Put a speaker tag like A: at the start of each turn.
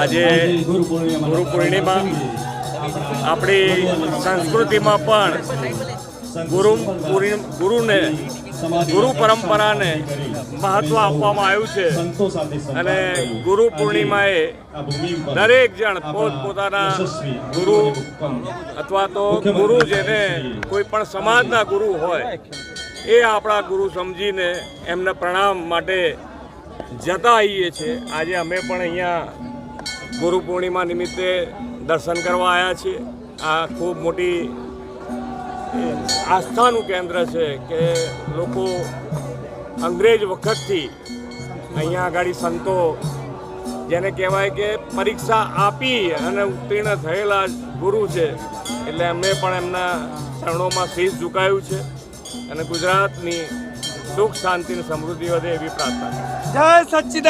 A: આજે ગુરુ પૂર્ણિમા આપણી સંસ્કૃતિમાં પણ ગુરુ પરંપરાને મહત્વ આપવામાં આવ્યું છે અને ગુરુ પૂર્ણિમાએ દરેક જણ પોતપોતાના ગુરુ અથવા તો ગુરુ જેને કોઈ પણ સમાજના ગુરુ હોય એ આપણા ગુરુ સમજીને એમને પ્રણામ માટે જતા આવીએ છીએ। આજે અમે પણ અહીંયા ગુરુ પૂર્ણિમા નિમિત્તે દર્શન કરવા આવ્યા છીએ। આ ખૂબ મોટી આસ્થાનું કેન્દ્ર છે કે લોકો અંગ્રેજ વખતથી અહીંયા આગળ સંતો જેને કહેવાય કે પરીક્ષા આપી અને ઉત્તીર્ણ થયેલા ગુરુ છે, એટલે અમે પણ એમના ચરણોમાં શીશ ઝુકાયું છે અને ગુજરાતની સુખ શાંતિ અને સમૃદ્ધિ વધે એવી પ્રાર્થના।
B: જય સચ્ચિદાનંદ।